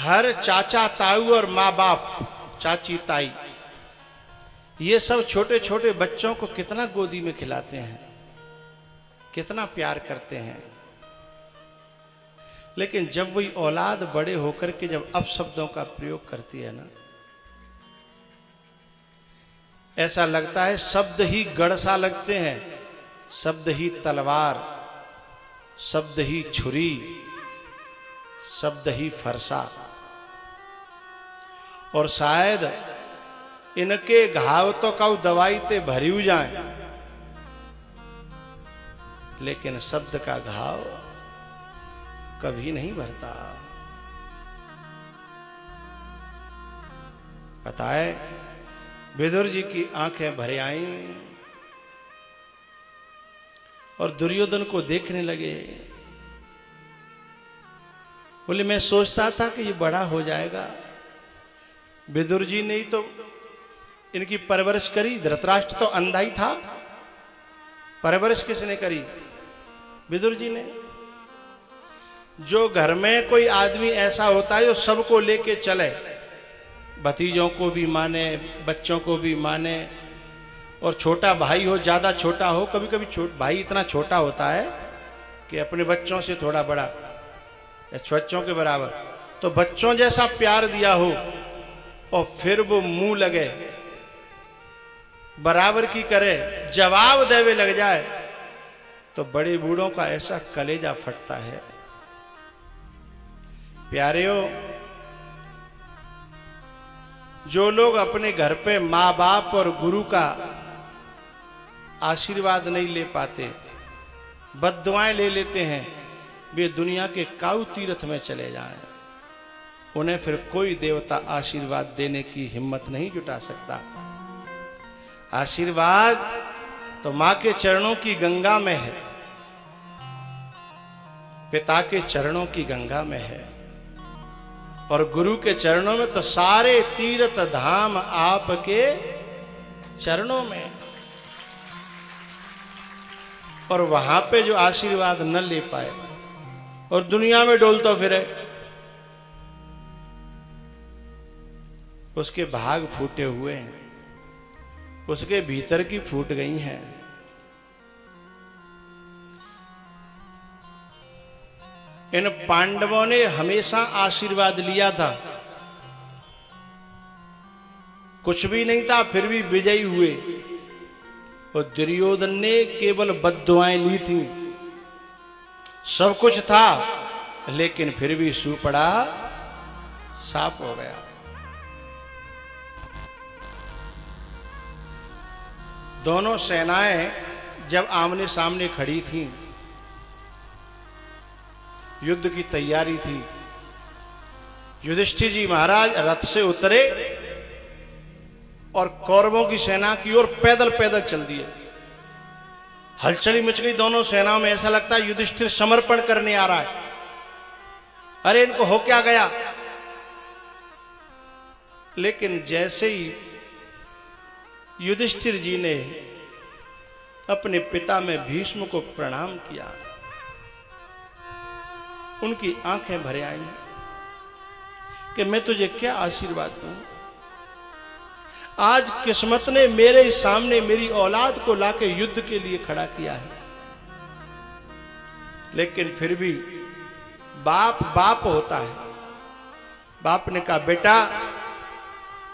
हर चाचा ताऊ और माँ बाप, चाची ताई, ये सब छोटे छोटे बच्चों को कितना गोदी में खिलाते हैं, कितना प्यार करते हैं। लेकिन जब वही औलाद बड़े होकर के जब अपशब्दों का प्रयोग करती है ना, ऐसा लगता है शब्द ही गढ़ सा लगते हैं, शब्द ही तलवार, शब्द ही छुरी, शब्द ही फरसा। और शायद इनके घाव तो काऊ दवाई ते भरी जाए, लेकिन शब्द का घाव कभी नहीं भरता। पता है, विदुर जी की आंखें भर आईं और दुर्योधन को देखने लगे। बोले मैं सोचता था कि ये बड़ा हो जाएगा। विदुर जी ने ही तो इनकी परवरिश करी, धृतराष्ट्र तो अंधा ही था, परवरिश किसने करी? विदुर जी ने। जो घर में कोई आदमी ऐसा होता है जो सबको लेके चले, भतीजों को भी माने, बच्चों को भी माने, और छोटा भाई हो, ज्यादा छोटा हो, कभी कभी भाई इतना छोटा होता है कि अपने बच्चों से थोड़ा बड़ा या बच्चों के बराबर, तो बच्चों जैसा प्यार दिया हो और फिर वो मुंह लगे, बराबर की करे, जवाब देवे लग जाए, तो बड़े बूढ़ों का ऐसा कलेजा फटता है। प्यारेओ, जो लोग अपने घर पे माँ बाप और गुरु का आशीर्वाद नहीं ले पाते, बद्दुआएं ले लेते हैं, वे दुनिया के काऊ तीर्थ में चले जाएं, उन्हें फिर कोई देवता आशीर्वाद देने की हिम्मत नहीं जुटा सकता। आशीर्वाद तो मां के चरणों की गंगा में है, पिता के चरणों की गंगा में है, और गुरु के चरणों में तो सारे तीर्थ धाम आपके चरणों में। और वहां पे जो आशीर्वाद न ले पाए और दुनिया में डोलता फिरे, उसके भाग फूटे हुए हैं, उसके भीतर की फूट गई हैं। इन पांडवों ने हमेशा आशीर्वाद लिया था, कुछ भी नहीं था फिर भी विजयी हुए, और दुर्योधन ने केवल बद्दुआएं ली थी, सब कुछ था लेकिन फिर भी सुपड़ा साफ हो गया। दोनों सेनाएं जब आमने सामने खड़ी थीं, युद्ध की तैयारी थी, युधिष्ठिर जी महाराज रथ से उतरे और कौरवों की सेना की ओर पैदल पैदल चल दिए। हलचली मच गई दोनों सेनाओं में, ऐसा लगता है युधिष्ठिर समर्पण करने आ रहा है। अरे इनको हो क्या गया? लेकिन जैसे ही युधिष्ठिर जी ने अपने पिता में भीष्म को प्रणाम किया, उनकी आंखें भर आईं कि मैं तुझे क्या आशीर्वाद दूं। आज किस्मत ने मेरे सामने मेरी औलाद को लाके युद्ध के लिए खड़ा किया है, लेकिन फिर भी बाप बाप होता है। बाप ने कहा, बेटा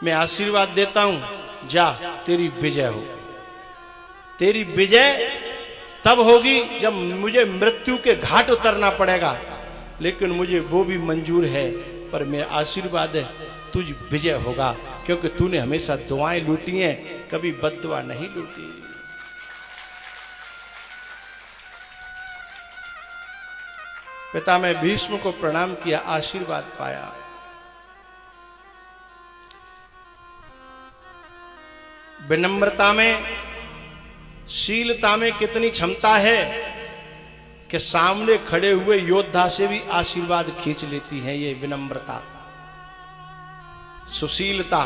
मैं आशीर्वाद देता हूं, जा तेरी विजय हो। तेरी विजय तब होगी जब मुझे मृत्यु के घाट उतरना पड़ेगा, लेकिन मुझे वो भी मंजूर है, पर मेरा आशीर्वाद है तुझ विजय होगा, क्योंकि तूने हमेशा दुआएं लूटी हैं, कभी बद्दुआ नहीं लूटी। पिता में भीष्म को प्रणाम किया, आशीर्वाद पाया। विनम्रता में, शीलता में कितनी क्षमता है कि सामने खड़े हुए योद्धा से भी आशीर्वाद खींच लेती है ये विनम्रता, सुशीलता,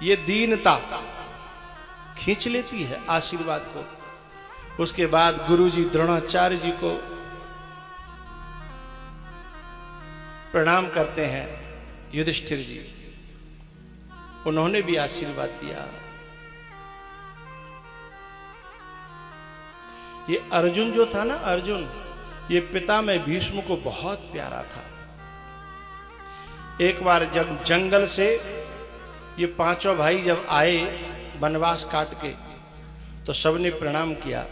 ये दीनता खींच लेती है आशीर्वाद को। उसके बाद गुरुजी द्रोणाचार्य जी को प्रणाम करते हैं युधिष्ठिर जी। उन्होंने भी आशीर्वाद दिया। ये अर्जुन जो था ना, अर्जुन, ये पिता में भीष्म को बहुत प्यारा था। एक बार जब जंगल से ये पांचों भाई जब आए वनवास काट के, तो सबने प्रणाम किया।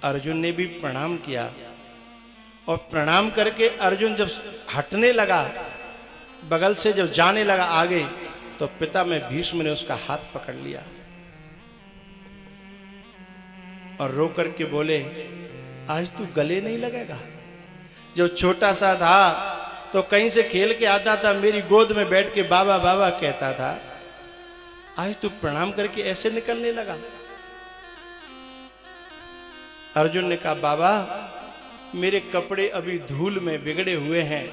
अर्जुन ने भी प्रणाम किया, और प्रणाम करके अर्जुन जब हटने लगा, बगल से जब जाने लगा आगे, तो पिता में भीष्म ने उसका हाथ पकड़ लिया और रो करके बोले, आज तू गले नहीं लगेगा? जब छोटा सा था तो कहीं से खेल के आता था, मेरी गोद में बैठ के बाबा बाबा कहता था, आज तू प्रणाम करके ऐसे निकलने लगा? अर्जुन ने कहा, बाबा मेरे कपड़े अभी धूल में बिगड़े हुए हैं,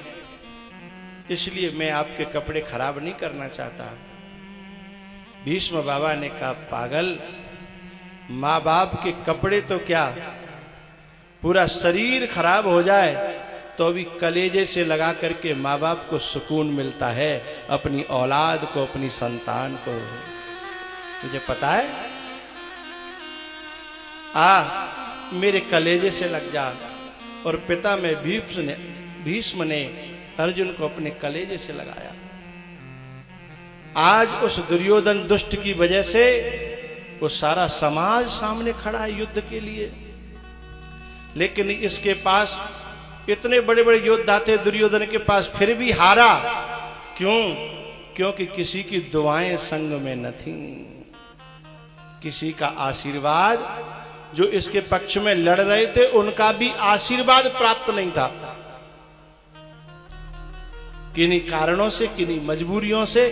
इसलिए मैं आपके कपड़े खराब नहीं करना चाहता। भीष्म बाबा ने कहा, पागल, माँ बाप के कपड़े तो क्या, पूरा शरीर खराब हो जाए तो भी कलेजे से लगा करके माँ बाप को सुकून मिलता है, अपनी औलाद को, अपनी संतान को। तुझे पता है? मेरे कलेजे से लग जा। और पिता में भीष्म ने अर्जुन को अपने कलेजे से लगाया। आज उस दुर्योधन दुष्ट की वजह से वो सारा समाज सामने खड़ा है युद्ध के लिए, लेकिन इसके पास इतने बड़े बड़े योद्धा थे दुर्योधन के पास, फिर भी हारा। क्यों? क्योंकि किसी की दुआएं संग में न थी, किसी का आशीर्वाद, जो इसके पक्ष में लड़ रहे थे उनका भी आशीर्वाद प्राप्त नहीं था। किन्हीं कारणों से, किन्हीं मजबूरियों से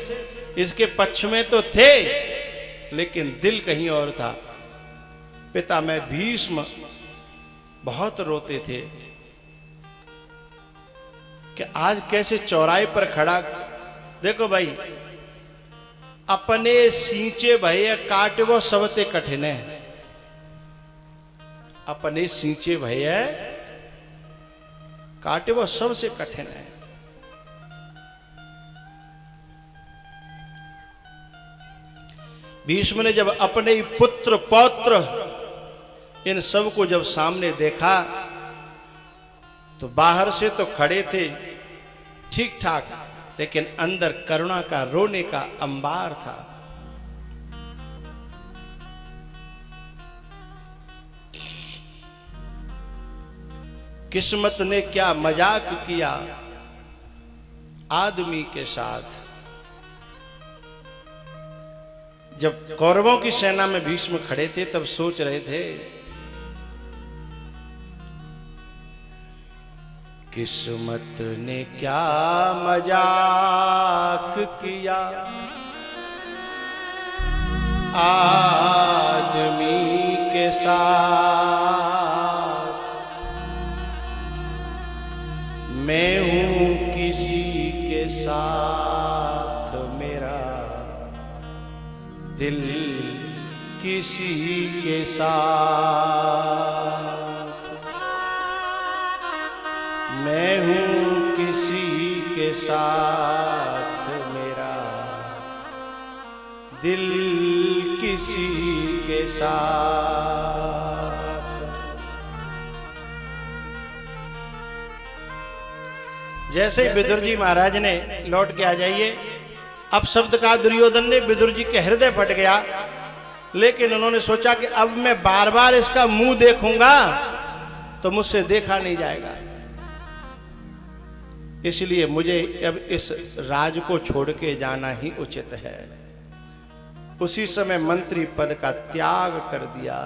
इसके पक्ष में तो थे, लेकिन दिल कहीं और था। पिता में भीष्म बहुत रोते थे कि आज कैसे चौराहे पर खड़ा, देखो भाई, अपने सींचे भय काटवो सबसे कठिन है। अपने सींचे भय काटवो सबसे कठिन है। भीष्म ने जब अपने ही पुत्र पौत्र इन सब को जब सामने देखा, तो बाहर से तो खड़े थे ठीक ठाक, लेकिन अंदर करुणा का, रोने का अंबार था। किस्मत ने क्या मजाक किया आदमी के साथ। जब कौरवों की सेना में भीष्म खड़े थे, तब सोच रहे थे, किस्मत ने क्या मजाक किया आदमी के साथ। मैं हूं किसी के साथ, मेरा दिल किसी के साथ। मैं हूं किसी के साथ, मेरा दिल किसी के साथ। जैसे ही विदुर जी महाराज ने लौट के आ जाइए, अब शब्द का दुर्योधन ने विदुर जी के हृदय फट गया, लेकिन उन्होंने सोचा कि अब मैं बार बार इसका मुंह देखूंगा तो मुझसे देखा नहीं जाएगा, इसलिए मुझे अब इस राज को छोड़ के जाना ही उचित है। उसी समय मंत्री पद का त्याग कर दिया।